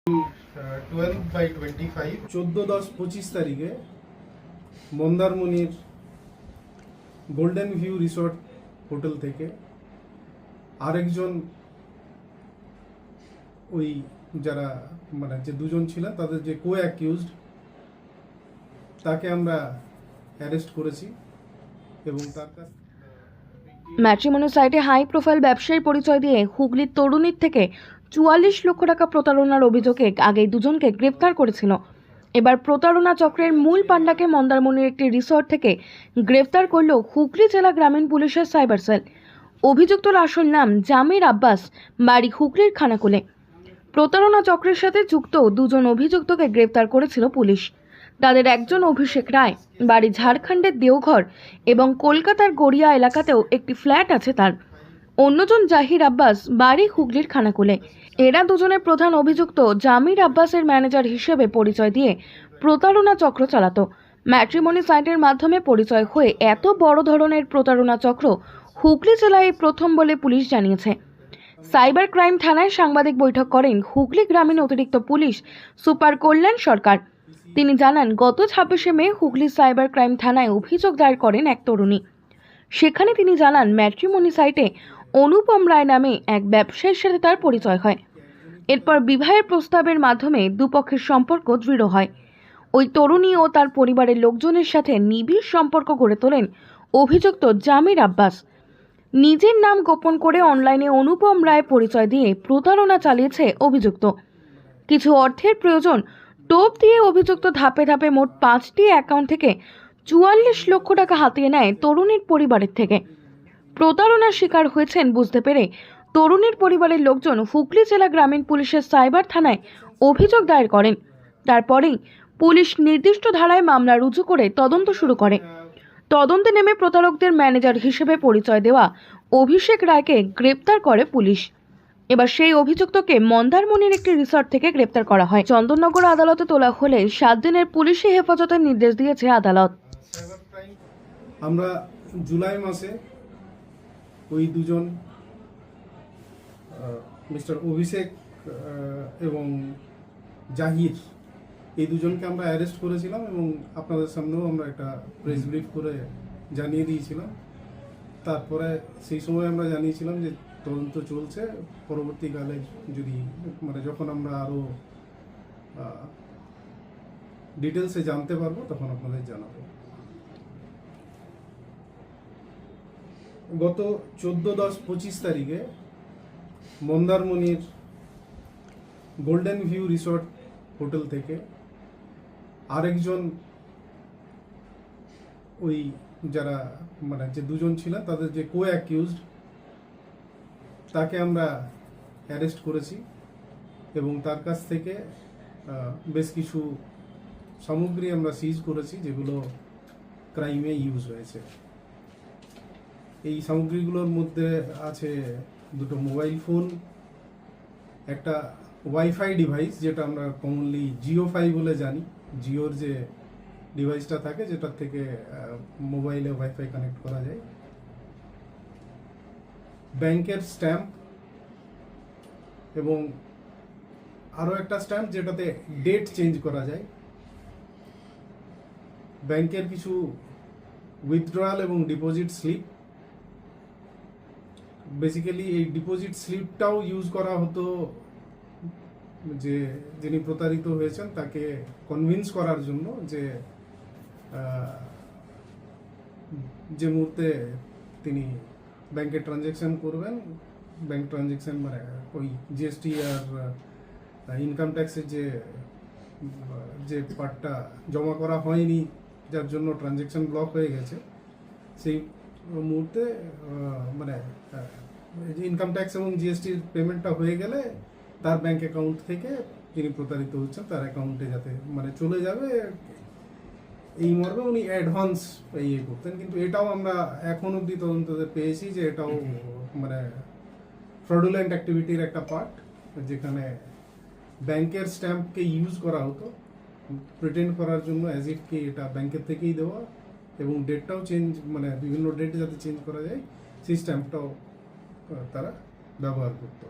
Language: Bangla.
12/25 14-10-25 তারিখে মন্দারমণির গোল্ডেন ভিউ রিসর্ট হোটেল থেকে আরেকজন ওই যারা মানে যে দুজন ছিলেন তাদের যে কো অ্যাকিউজড তাকে আমরা অ্যারেস্ট করেছি এবং তার কাছ ম্যাট্রিমনি সাইটে হাই প্রোফাইল ব্যবসায়ীর পরিচয় দিয়ে হুগলির তরুণীর থেকে ৪৪ লক্ষ টাকা প্রতারণার অভিযোগে আগেই দুজনকে গ্রেফতার করেছিল। এবার প্রতারণা চক্রের মূল পাণ্ডাকে মন্দারমণির একটি রিসর্ট থেকে গ্রেফতার করল হুগলি জেলা গ্রামীণ পুলিশের সাইবার সেল। অভিযুক্তর আসল নাম জামির আব্বাস, বাড়ি হুগলির খানাকুলে। প্রতারণা চক্রের সাথে যুক্ত দুজন অভিযুক্তকে গ্রেফতার করেছিল পুলিশ। তাদের একজন অভিষেক রায়, বাড়ি ঝাড়খণ্ডের দেওঘর এবং কলকাতার গড়িয়া এলাকাতেও একটি ফ্ল্যাট আছে তার। অন্যজন জাহির আব্বাস, বাড়ি হুগলির খানাকুলে। এরা দুজনের প্রধান অভিযুক্ত জামির আব্বাসের ম্যানেজার হিসেবে পরিচয় দিয়ে প্রতারণা চক্র চালাতো। ম্যাট্রিমনি সাইটের মাধ্যমে পরিচয় হয়ে এত বড় ধরনের প্রতারণা চক্র হুগলি জেলায় প্রথম বলে পুলিশ জানিয়েছে। সাইবার ক্রাইম থানায় সাংবাদিক বৈঠক করেন হুগলি গ্রামীণ অতিরিক্ত পুলিশ সুপার কল্যাণ সরকার। তিনি জানান, গত ২৬শে মে হুগলি সাইবার ক্রাইম থানায় অভিযোগ দায়ের করেন এক তরুণী। সেখানে তিনি জানান, ম্যাট্রিমনি সাইটে অনুপম রায় নামে এক ব্যবসায়ীর সাথে তার পরিচয় হয়। এরপর বিবাহের প্রস্তাবের মাধ্যমে দুপক্ষের সম্পর্ক দৃঢ় হয়। ওই তরুণী ও তার পরিবারের লোকজনের সাথে নিবিড় সম্পর্ক গড়ে তোলেন অভিযুক্ত জামির আব্বাস। নিজের নাম গোপন করে অনলাইনে অনুপম রায় পরিচয় দিয়ে প্রতারণা চালিয়েছে অভিযুক্ত। কিছু অর্থের প্রয়োজন টোপ দিয়ে অভিযুক্ত ধাপে ধাপে মোট 5টি অ্যাকাউন্ট থেকে ৪৪ লক্ষ টাকা হাতিয়ে নেয় তরুণীর পরিবারের থেকে। প্রতারণার শিকার হয়েছেন বুঝতে পেরে তরুণীর পরিবারের লোকজন হুগলি জেলা গ্রামীণ পুলিশের সাইবার থানায় অভিযোগ দায়ের করেন। তারপরেই পুলিশ নির্দিষ্ট ধারায় মামলা রুজু করে তদন্ত শুরু করে। তদন্তে নেমে প্রতারকদের ম্যানেজার হিসেবে পরিচয় দেওয়া অভিষেক রায়কে গ্রেপ্তার করে পুলিশ। এবার সেই অভিযুক্তকে মন্দারমণির একটি রিসর্ট থেকে গ্রেপ্তার করা হয়। চন্দননগর আদালতে তোলা হলে 7 দিনের পুলিশি হেফাজতের নির্দেশ দিয়েছে আদালত। আমরা জুলাই মাসে ওই দুজন মিস্টার অভিষেক এবং জাহির, এই দুজনকে আমরা অ্যারেস্ট করেছিলাম এবং আপনাদের সামনেও আমরা একটা প্রেস ব্রিফ করে জানিয়ে দিয়েছিলাম। তারপরে সেই সময় আমরা জানিয়েছিলাম যে তদন্ত চলছে, পরবর্তীকালে যদি মানে যখন আমরা আরও ডিটেলসে জানতে পারবো তখন আপনাদের জানাবো। গত 14-10-25 তারিখে মন্দারমণির গোল্ডেন ভিউ রিসর্ট হোটেল থেকে আরেকজন ওই যারা মানে যে দুজন ছিলেন তাদের যে কো অ্যাকিউজড তাকে আমরা অ্যারেস্ট করেছি এবং তার কাছ থেকে বেশ কিছু সামগ্রী আমরা সিজ করেছি যেগুলো ক্রাইমে ইউজ হয়েছে। এই সামগ্রীগুলোর মধ্যে আছে দুটো মোবাইল ফোন, একটা ওয়াইফাই ডিভাইস যেটা আমরা কমনলি জিও5 বলে জানি, জিওর যে ডিভাইসটা থাকে যেটার থেকে মোবাইলে ওয়াইফাই কানেক্ট করা যায়, ব্যাংকের স্ট্যাম্প এবং আরও একটা স্ট্যাম্প যেটাতে ডেট চেঞ্জ করা যায়, ব্যাংকের কিছু উইথড্রয়াল এবং ডিপোজিট স্লিপ। বেসিক্যালি এই ডিপোজিট স্লিপটাও ইউজ করা হতো যে যিনি প্রতারিত হয়েছেন তাকে কনভিন্স করার জন্য যে মুহূর্তে তিনি ব্যাংকে ট্রানজ্যাকশন করবেন, ব্যাংক ট্রানজ্যাকশন মানে ওই জিএসটি আর ইনকাম ট্যাক্সের যে পার্টটা জমা করা হয়নি, যার জন্য ট্রানজ্যাকশন ব্লক হয়ে গেছে, সেই মুহূর্তে মানে ইনকাম ট্যাক্স এবং জিএসটির পেমেন্টটা হয়ে গেলে তার ব্যাংক অ্যাকাউন্ট থেকে যিনি প্রতারিত হচ্ছেন তার অ্যাকাউন্টে যাতে মানে চলে যাবে এই মর্মে উনি অ্যাডভান্স ইয়ে করতেন। কিন্তু এটাও আমরা এখন অবধি তদন্ততে পেয়েছি যে এটাও মানে ফ্রডুলেন্ট অ্যাক্টিভিটির একটা পার্ট, যেখানে ব্যাংকের স্ট্যাম্পকে ইউজ করা হতো প্রিটেন্ড করার জন্য অ্যাজ ইফ কি এটা ব্যাংকের থেকেই দেওয়া, এবং ডেটটাও চেঞ্জ মানে বিভিন্ন ডেট যাতে চেঞ্জ করা যায় সেই স্ট্যাম্পটাও তারা ব্যবহার করতো।